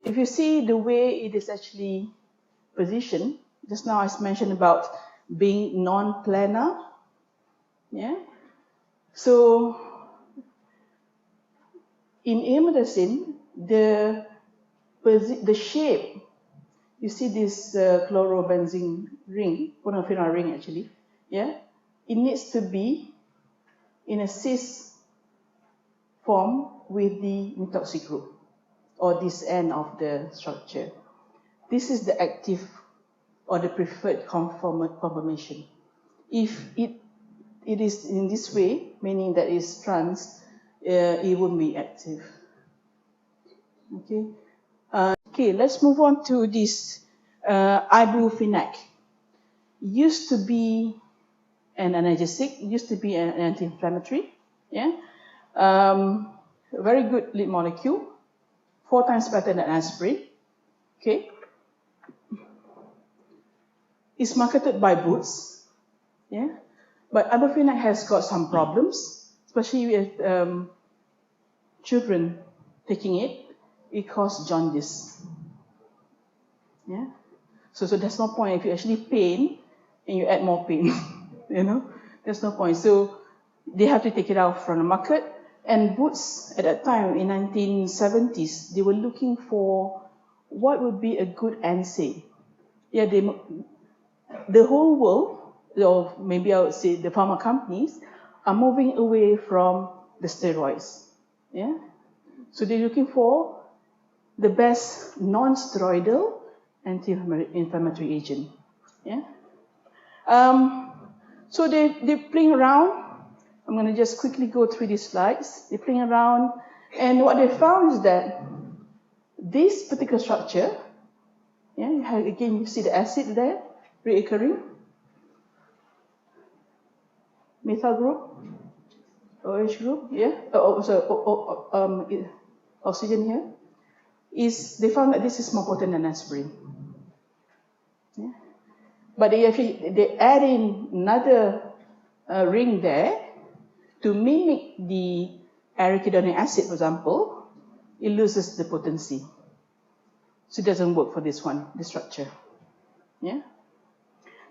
if you see the way it is actually positioned, just now I mentioned about being non-planar. Yeah. So in amidacin, the shape, you see this chlorobenzene ring, monophenol ring actually, yeah, it needs to be in a cis form with the methoxy group, or this end of the structure. This is the active or the preferred conformation. If it is in this way, meaning that it's trans, it won't be active. Okay. Okay, let's move on to this ibufenac. Used to be an analgesic, used to be an anti-inflammatory. Yeah. Very good lead molecule, 4 times better than aspirin. Okay. It's marketed by Boots. Yeah. But ibufenac has got some problems, especially with children taking it. It causes jaundice. Yeah. So there's no point if you actually pain and you add more pain. You know, there's no point. So they have to take it out from the market. And Boots at that time in 1970s, they were looking for what would be a good NSAID. Yeah, the whole world, or maybe I would say the pharma companies, are moving away from the steroids. Yeah, so they're looking for the best non-steroidal anti-inflammatory agent. Yeah. So they're playing around. I'm going to just quickly go through these slides. They're playing around, and what they found is that this particular structure, yeah, again you see the acid there reoccurring, methyl group, OH group, yeah. Oxygen here. They found that this is more potent than aspirin. Yeah. But they add in another ring there to mimic the arachidonic acid, for example. It loses the potency. So it doesn't work for this one, the structure. Yeah.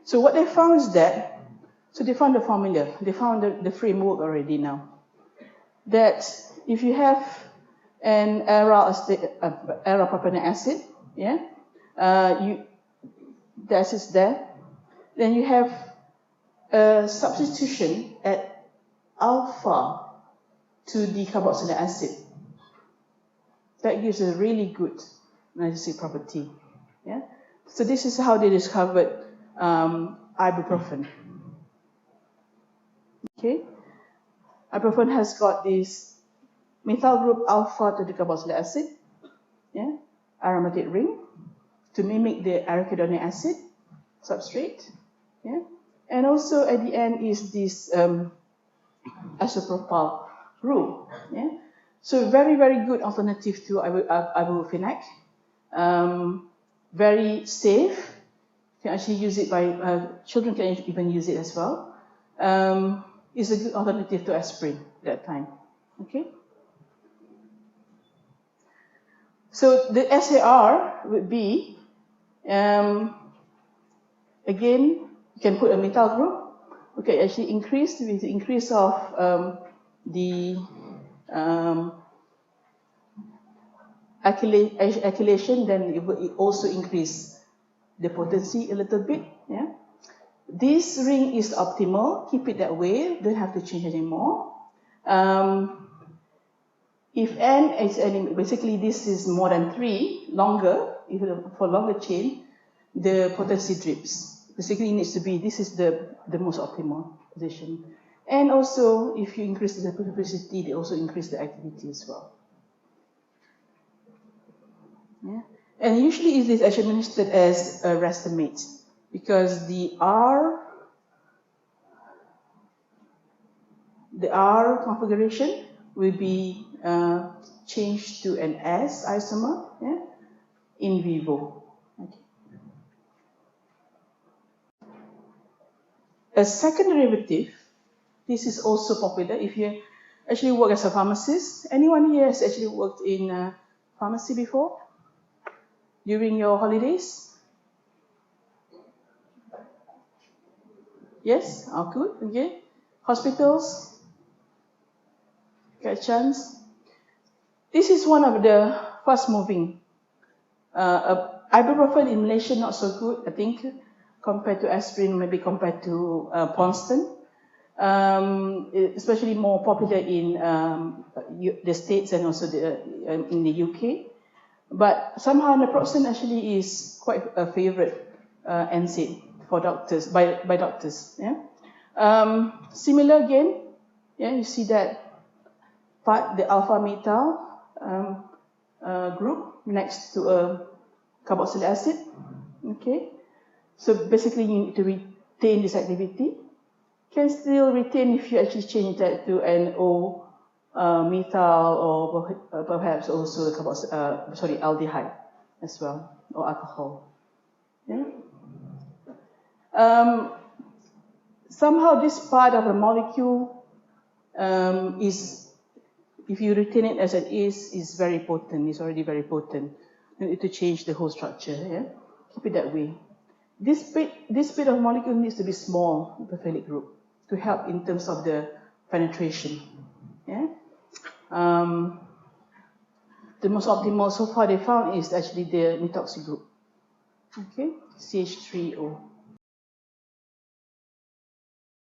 So what they found is that, so they found the formula, they found the framework already now. That if you have an arapropanic acid, yeah, the acid's there, then you have a substitution at alpha to the carboxylic acid. That gives a really good analgesic property. Yeah. So this is how they discovered ibuprofen. Okay. Ibuprofen has got this methyl group alpha to the carboxylic acid, yeah, aromatic ring to mimic the arachidonic acid substrate, yeah, and also at the end is this isopropyl group, yeah. So very, very good alternative to ibufenac. Very safe. You can actually use it by children can even use it as well. It's a good alternative to aspirin at that time. Okay. So the SAR would be again you can put a methyl group. Okay, actually increase with the increase of the alkylation, then it will also increase the potency a little bit. Yeah. This ring is optimal. Keep it that way. Don't have to change anymore. If n is basically this is more than 3, longer, if for longer chain, the potency drips. Basically, it needs to be, this is the most optimal position. And also, if you increase the specificity, they also increase the activity as well. Yeah. And usually it is actually administered as a Restamate because the R configuration will be changed to an S isomer, yeah, in vivo. Okay. A second derivative, this is also popular if you actually work as a pharmacist. Anyone here has actually worked in a pharmacy before? during your holidays? Yes? Oh, good. Okay. Hospitals? Get a chance? This is one of the fast moving. Ibuprofen in Malaysia not so good, I think, compared to aspirin, maybe compared to Ponston. Especially more popular in the States and also in the UK. But somehow naproxen actually is quite a favorite NSAID for doctors, by doctors. Yeah. Similar again, yeah, you see that part, the alpha methyl group next to a carboxylic acid. Okay. So basically you need to retain this activity. Can still retain if you actually change that to an O methyl or perhaps also aldehyde as well, or alcohol. Yeah. Somehow this part of the molecule is, if you retain it as it is very potent. It's already very potent. You need to change the whole structure. Yeah, keep it that way. This bit of molecule needs to be small, the phenolic group, to help in terms of the penetration. Yeah. The most optimal so far they found is actually the methoxy group. Okay, CH3O.